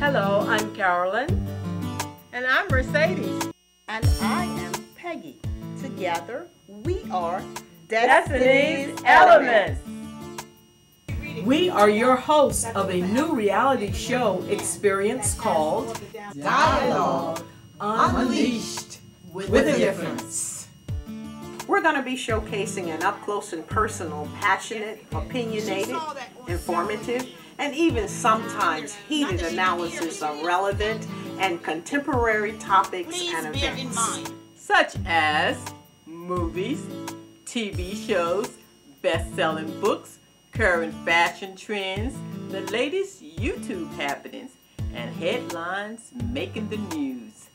Hello, I'm Carolyn. And I'm Mercedes. And I am Peggy. Together, we are Destiny's Elements. We are your hosts of a new reality show experience called Dialogue Unleashed with a Difference. We're going to be showcasing an up-close and personal, passionate, opinionated, informative, and even sometimes heated analysis of relevant and contemporary topics and events. Such as movies, TV shows, best-selling books, current fashion trends, the latest YouTube happenings, and headlines making the news.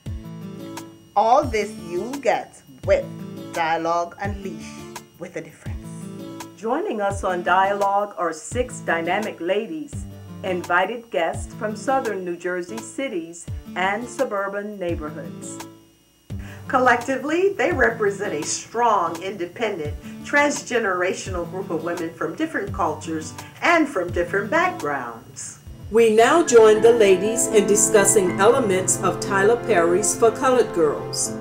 All this you'll get with Dialogue Unleashed with a Difference. Joining us on Dialogue are 6 dynamic ladies, invited guests from southern New Jersey cities and suburban neighborhoods. Collectively, they represent a strong, independent, transgenerational group of women from different cultures and from different backgrounds. We now join the ladies in discussing elements of Tyler Perry's For Colored Girls.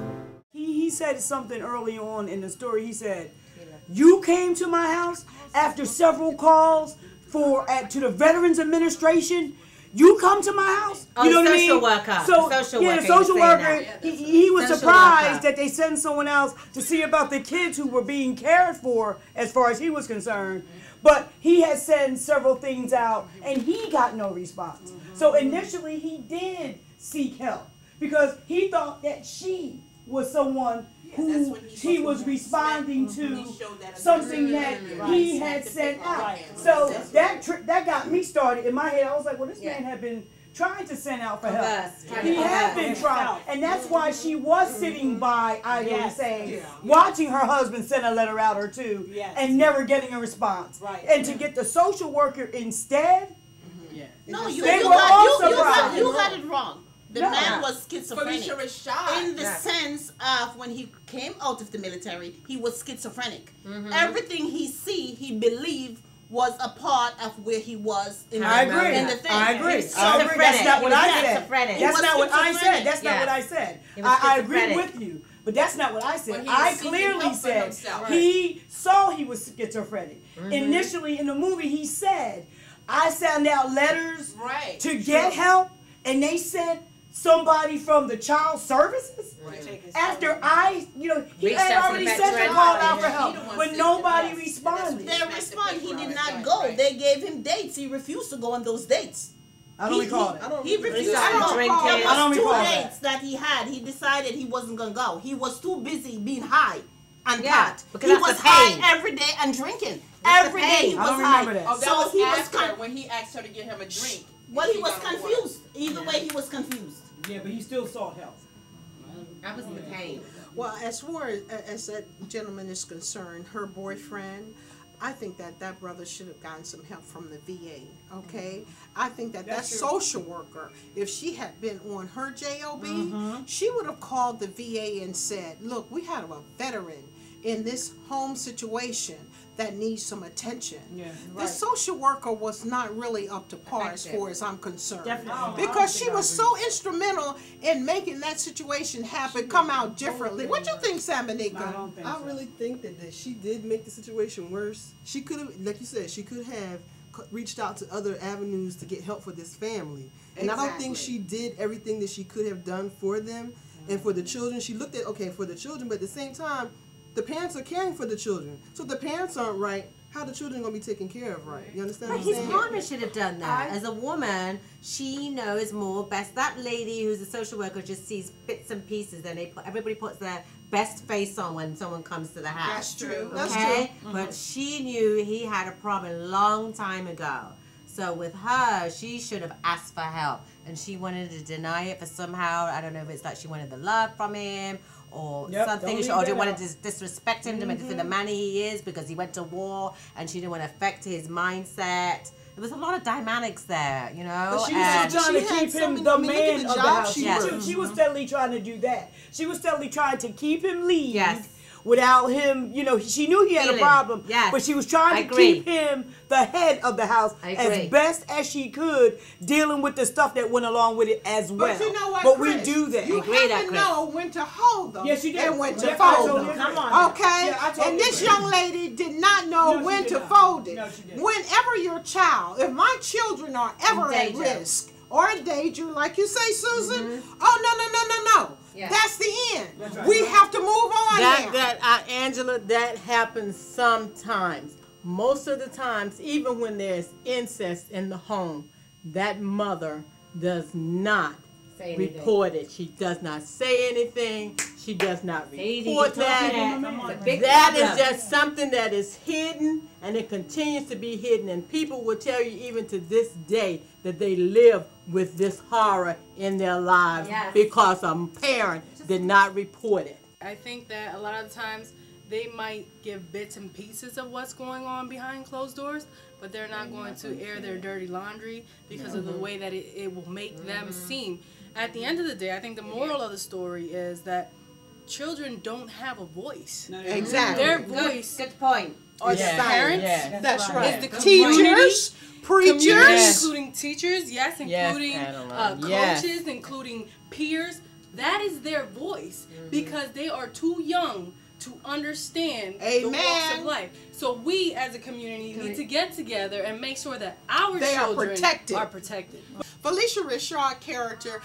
He said something early on in the story. He said, "You came to my house after several calls to the Veterans Administration. You come to my house." Oh, you know the what I mean? social worker. So The social yeah, worker, the social he was worker. saying that. He was Social surprised worker. that they sent someone else to see about the kids who were being cared for, as far as he was concerned. But he had sent several things out, and he got no response. So initially, he did seek help because he thought that she was someone who he was responding to something that he had sent out. So that got me started in my head. I was like, well, this man had been trying to send out for help. He had been trying. And that's why she was sitting by, I was saying, watching her husband send a letter out or two and never getting a response. And to get the social worker instead, No, you They got it wrong. The man was schizophrenic. In the sense of when he came out of the military, he was schizophrenic. Everything he believed was a part of where he was in I agree. in the thing. I agree. Schizophrenic. That's not what I said. Schizophrenic. That's not what I said. That's not Yeah. what I said. He was I agree schizophrenic. with you, but that's not what I said. When he I was seeking clearly help for said himself. he saw he was schizophrenic. Initially in the movie, he said, "I sent out letters to get help, and they sent somebody from the child services." After he Reached had out to already the sent a veteran. call out for He help, the one but sent nobody it. responded. They respond. He did not go. They gave him dates. He refused to go on those dates. I don't recall that. He refused to started go. drinking. There I don't was 2 recall that. dates that he had. He decided he wasn't gonna go. He was too busy being high and Yeah, pot. because He that's was the pain. high every day and drinking. That's Every the day pain. he I was don't high. remember that. Oh, that So was he was after when he asked her to get him a drink. Well, he was gonna work. confused. Either way, he was confused. Yeah, but he still sought help. That was the pain. Well, as far as that gentleman is concerned, her boyfriend, I think that brother should have gotten some help from the VA, okay? I think that social worker, if she had been on her JOB, she would have called the VA and said, look, we have a veteran in this home situation that needs some attention. The social worker was not really up to par as far as I'm concerned. Because she was so instrumental in making that situation happen, come out differently. What you think, Samanika? I really think that she did make the situation worse. She could have, like you said, she could have reached out to other avenues to get help for this family. And I don't think she did everything that she could have done for them. And for the children, she looked at, okay, for the children, but at the same time, the parents are caring for the children. So if the parents aren't right, how the children going to be taken care of right? You understand But what I'm his saying? partner should have done that. As a woman, she knows more best. That lady who's a social worker just sees bits and pieces, and everybody puts their best face on when someone comes to the house. That's true. Okay? That's true. But she knew he had a problem a long time ago. So with her, she should have asked for help. And she wanted to deny it for somehow, I don't know if it's like she wanted the love from him or something, or she wanted to disrespect him for the man he is because he went to war and she didn't want to affect his mindset. There was a lot of dynamics there, you know. But she was still trying to keep him the man of the house. she She was steadily trying to do that. She was steadily trying to keep him lead without him, you know, she knew he had a problem, but she was trying to keep him the head of the house as best as she could, dealing with the stuff that went along with it as well. But you know what, But Chris, we do that. You have to know when to hold them and when to Yeah, fold them. come on. Okay? Yeah, and this young lady did not know when to fold it. Whenever your child, if my children are ever at risk or in danger, like you say, Susan, oh, no. Yeah. That's the end. That's right. We have to move on now. Angela, that happens sometimes. Most of the times, even when there's incest in the home, that mother does not report it. She does not say anything. She does not report that. That is just something that is hidden, and it continues to be hidden. And people will tell you even to this day that they live with this horror in their lives because a parent did not report it. I think that a lot of the times they might give bits and pieces of what's going on behind closed doors, but they're not going to air their dirty laundry because of the way that it will make them seem. At the end of the day, I think the moral of the story is that children don't have a voice. Exactly. Their voice good point. Are the parents. That's right. Is the teachers, preachers, including teachers, including coaches, including peers. That is their voice because they are too young to understand the walks of life. So we as a community need to get together and make sure that our children are protected. Felicia Richard's character,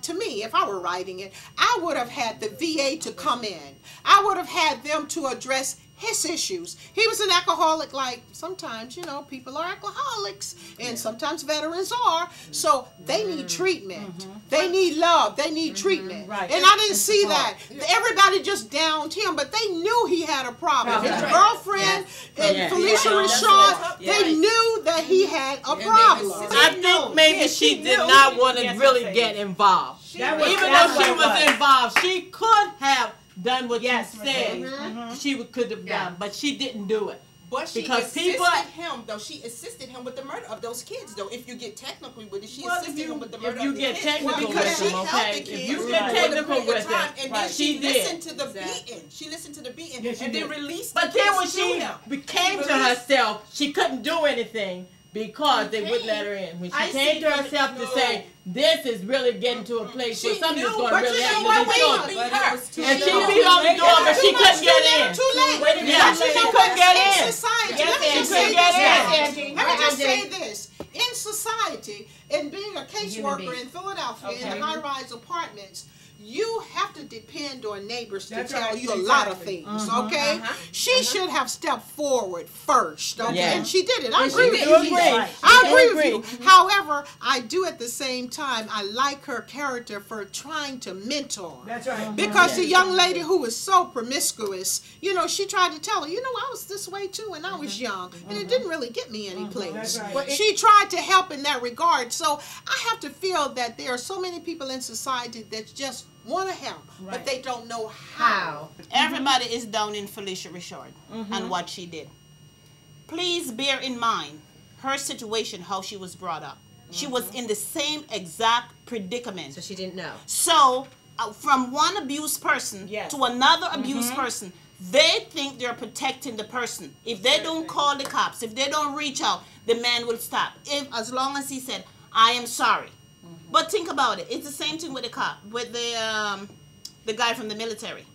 to me, if I were writing it, I would have had the VA to come in. I would have had them to address his issues. He was an alcoholic, like sometimes, you know, people are alcoholics, and sometimes veterans are, so they need treatment. They need love. They need treatment. Right. And I didn't see that. Everybody just downed him, but they knew he had a problem. His girlfriend and Felicia Richard, they knew that he had a problem. I think maybe she did not want to really get involved. Even though she was involved, she could have done what you said she could have done, but she didn't do it. But she assisted him, though. She assisted him with the murder of those kids, though. If you get technically with it, she assisted him with the murder of the kids. Because she held the kids if you get technical with it, and then she listened to the beating. She listened to the beating and then released the kids. But then when she came to herself, she couldn't do anything because they wouldn't let her in. When she came to herself to say, this is really getting to a place where something's going to really happen to this children. And she beat on the door, but she couldn't get in. Yeah, she couldn't get in. Let me just say this. In society, in being a caseworker in Philadelphia, in high-rise apartments, you have to depend on neighbors to tell you a lot of things, okay? She should have stepped forward first, okay? And she did it. I agree with you. I agree with you. However, I do at the same time, I like her character for trying to mentor. That's right. Because the young lady who was so promiscuous, you know, she tried to tell her, you know, I was this way too when I was young, and it didn't really get me any place. But she tried to help in that regard. So I have to feel that there are so many people in society that just want to help, but they don't know how. Everybody is down in Felicia Richard and what she did. Please bear in mind her situation, how she was brought up. She was in the same exact predicament. So she didn't know. So from one abused person to another abused person, they think they're protecting the person. If they don't call the cops, if they don't reach out, the man will stop. As long as he said, I am sorry. But think about it. It's the same thing with the cop, with the guy from the military.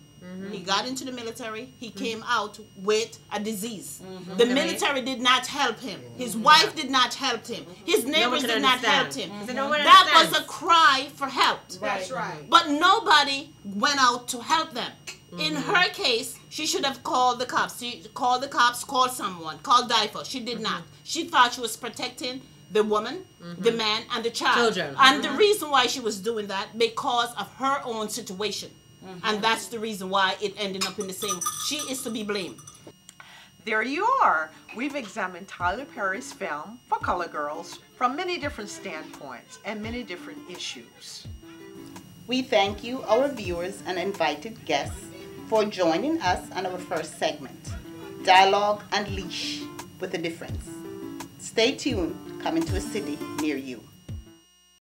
He got into the military. He came out with a disease. The military did not help him. His wife did not help him. His neighbors did not help him. That was a cry for help. That's right. But nobody went out to help them. In her case, she should have called the cops. She called the cops, called someone, called DIFA. She did not. She thought she was protecting the woman, the man, and the child. And the reason why she was doing that, because of her own situation. And that's the reason why it ended up in the same. She is to be blamed. There you are. We've examined Tyler Perry's film, For Color Girls, from many different standpoints and many different issues. We thank you, our viewers and invited guests, for joining us on our first segment, Dialogue Unleashed with a Difference. Stay tuned, coming to a city near you.